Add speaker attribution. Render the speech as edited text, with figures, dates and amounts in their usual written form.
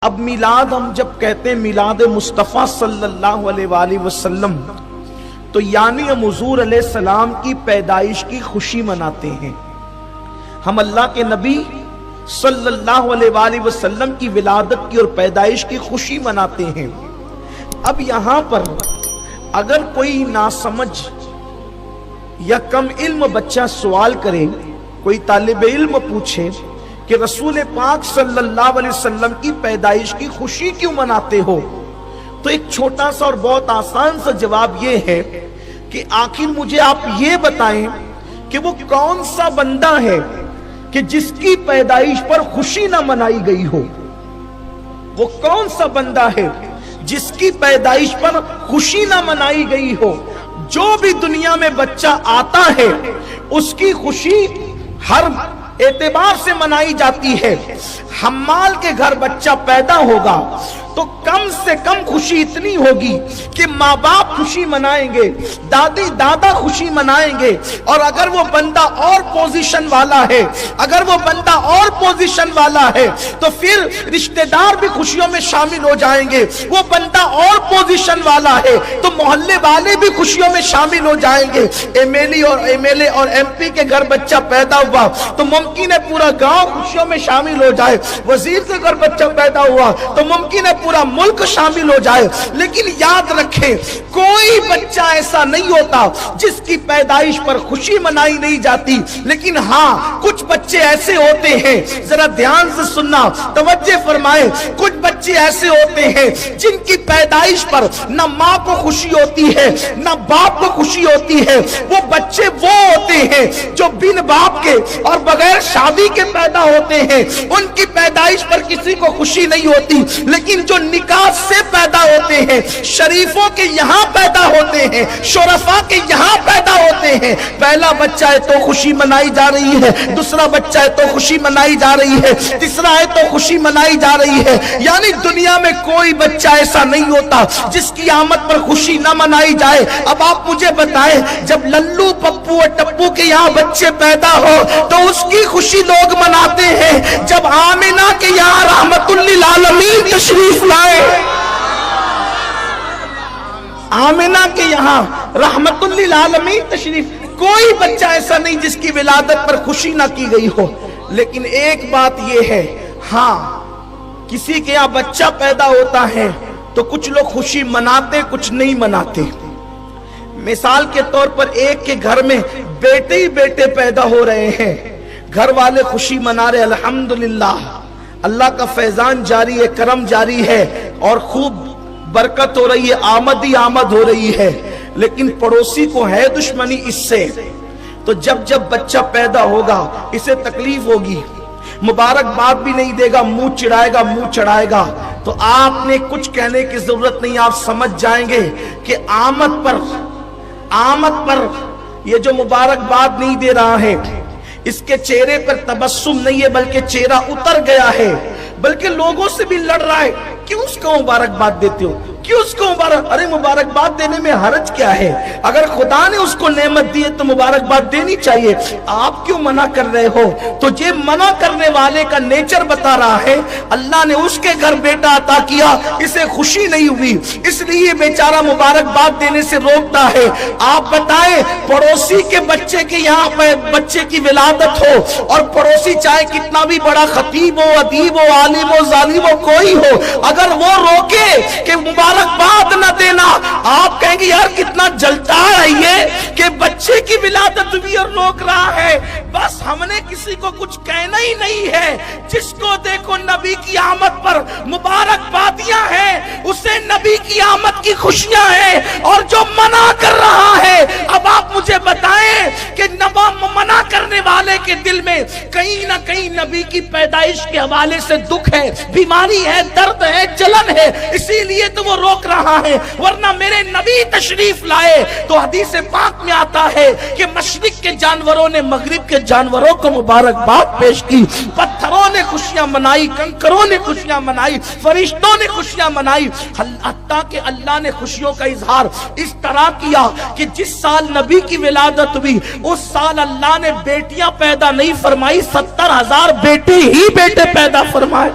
Speaker 1: اب میلاد ہم جب کہتے ہیں میلاد مصطفیٰ صلی اللہ علیہ وآلہ وسلم، تو یعنی ہم حضور علیہ السلام کی پیدائش کی خوشی مناتے ہیں. ہم اللہ کے نبی صلی اللہ علیہ وآلہ وسلم کی ولادت کی اور پیدائش کی خوشی مناتے ہیں. اب یہاں پر اگر کوئی ناسمجھ یا کم علم بچہ سوال کرے، کوئی طالب علم پوچھے کہ رسول پاک صلی اللہ علیہ وسلم کی پیدائش کی خوشی کیوں مناتے ہو، تو ایک چھوٹا سا اور بہت آسان سا جواب یہ ہے کہ آخر مجھے آپ یہ بتائیں کہ وہ کون سا بندہ ہے کہ جس کی پیدائش پر خوشی نہ منائی گئی ہو. وہ کون سا بندہ ہے جس کی پیدائش پر خوشی نہ منائی گئی ہو. جو بھی دنیا میں بچہ آتا ہے اس کی خوشی ہر اعتبار سے منائی جاتی ہے. حمال کے گھر بچہ پیدا ہوگا تو کم سے کم خوشی اتنی ہوگی کہ ماں باپ خوشی منائیں گے، دادی دادا خوشی منائیں گے. اور اگر وہ بندہ اور پوزیشن والا ہے، اگر وہ بندہ اور پوزیشن والا ہے تو پھر رشتہ دار بھی خوشیوں میں شامل ہو جائیں گے. وہ بندہ اور پوزیشن والا ہے تو محلے والے بھی خوشیوں میں شامل ہو جائیں گے. ایم ایل اے اور ایم پی کے گھر بچہ پیدا ہوا تو ممکن ہے پورا گاؤں خوشیوں میں شامل ہو جائے. وزیر کے گھر بچہ پیدا ہوا تو ممکن ہے پورا ملک شامل ہو جائے. لیکن یاد رکھیں کوئی بچہ ایسا نہیں ہوتا جس کی پیدائش پر خوشی منائی نہیں جاتی. لیکن ہاں کچھ بچے ایسے ہوتے ہیں، ذرا دھیان سے سننا، توجہ فرمائیں. کچھ بچے ایسے ہوتے ہیں جن کی پیدائش پر نہ ماں کو خوشی ہوتی ہے نہ باپ کو خوشی ہوتی ہے. وہ بچے وہ ہوتے ہیں جو بن باپ کے اور بغیر شادی کے پیدا ہوتے ہیں. ان کی پیدائش پر کسی کو خوشی نہیں ہوتی. لیکن جو نکاح سے پیدا ہوتے ہیں، شریفوں کے یہاں پیدا ہوتے ہیں، شرفاء کے یہاں پیدا ہوتے ہیں، پہلا بچہ ہے تو خوشی منائی جا رہی ہے، دوسرا بچہ ہے تو خوشی منائی جا رہی ہے، تیسرا ہے تو خوشی منائی جا رہی ہے. یعنی دنیا میں کوئی بچہ ایسا نہیں ہوتا جس کی آمد پر خوشی نہ منائی جائے. اب آپ مجھے بتائیں جب للو پپو اور ٹپو کے یہاں بچے پیدا ہو تو اس کی خوشی لوگ مناتے ہیں. جب آمنہ کے یہاں رحمت للعالمین تشریف لائے، آمنہ کے یہاں رحمت للعالمین تشریف، کوئی بچہ ایسا نہیں جس کی ولادت پر خوشی نہ کی گئی ہو. لیکن ایک بات یہ ہے، ہاں کسی کے یہاں بچہ پیدا ہوتا ہے تو کچھ لوگ خوشی مناتے کچھ نہیں مناتے. مثال کے طور پر ایک کے گھر میں بیٹے ہی بیٹے پیدا ہو رہے ہیں، گھر والے خوشی منا رہے، الحمدللہ اللہ کا فیضان جاری ہے، کرم جاری ہے اور خوب برکت ہو رہی ہے، آمد ہی آمد ہو رہی ہے. لیکن پڑوسی کو ہے دشمنی اس سے، تو جب بچہ پیدا ہوگا اسے تکلیف ہوگی، مبارکباد بھی نہیں دے گا، منہ چڑھائے گا، منہ چڑھائے گا. تو آپ نے کچھ کہنے کی ضرورت نہیں، آپ سمجھ جائیں گے کہ آمد پر یہ جو مبارکباد نہیں دے رہا ہے اس کے چہرے پر تبسم نہیں ہے بلکہ چہرہ اتر گیا ہے، بلکہ لوگوں سے بھی لڑ رہا ہے. کیوں اس کو مبارکباد دیتے ہو، کیوں اس کو ارے مبارکباد دینے میں حرج کیا ہے؟ اگر خدا نے اس کو نعمت دی ہے تو مبارکباد دینی چاہیے. آپ کیوں منع کر رہے ہو؟ تو یہ منع کرنے والے کا نیچر بتا رہا ہے اللہ نے اس کے گھر بیٹا عطا کیا، اسے خوشی نہیں ہوئی اس لیے بیچارہ مبارکباد دینے سے روکتا ہے. آپ بتائیں پڑوسی کے بچے کے یہاں پہ بچے کی ولادت ہو اور پڑوسی چاہے کتنا بھی بڑا خطیب ہو، ادیب ہو، عالم ہو، ظالم ہو، کوئی ہو، اگر وہ روکے کہ مبارکباد نہ دینا، آپ کہیں گے یار کتنا جلتا ہے یہ کہ بچے کی ولادت ہوئی اور روک رہا ہے. بس ہم نے کسی کو کچھ کہنا ہی نہیں ہے. جس کو دیکھو نبی کی آمد پر مبارکبادیاں ہیں اسے نبی کی آمد کی خوشیاں ہیں. اور جو منع کر رہا ہے، اب آپ مجھے بتائیں کہ منع کرنے والے کے دل میں کہیں نہ کہیں نبی کی پیدائش کے حوالے سے دکھ ہے، بیماری ہے، درد ہے، جلن ہے، اسی لیے تو وہ روک رہا ہے. ورنہ میرے نبی تشریف لائے تو حدیث پاک میں آتا ہے کہ مشرق کے جانوروں نے مغرب کے جانوروں کو مبارکباد پیش کی، پتھروں نے خوشیاں منائی، کنکروں نے خوشیاں منائی، فرشتوں نے خوشیاں منائی. حتیٰ کہ اللہ نے خوشیوں کا اظہار اس طرح کیا کہ جس سال نبی کی ولادت ہوئی اس سال اللہ نے بیٹیاں پیدا نہیں فرمائی، 70,000 بیٹے ہی بیٹے پیدا فرمائے.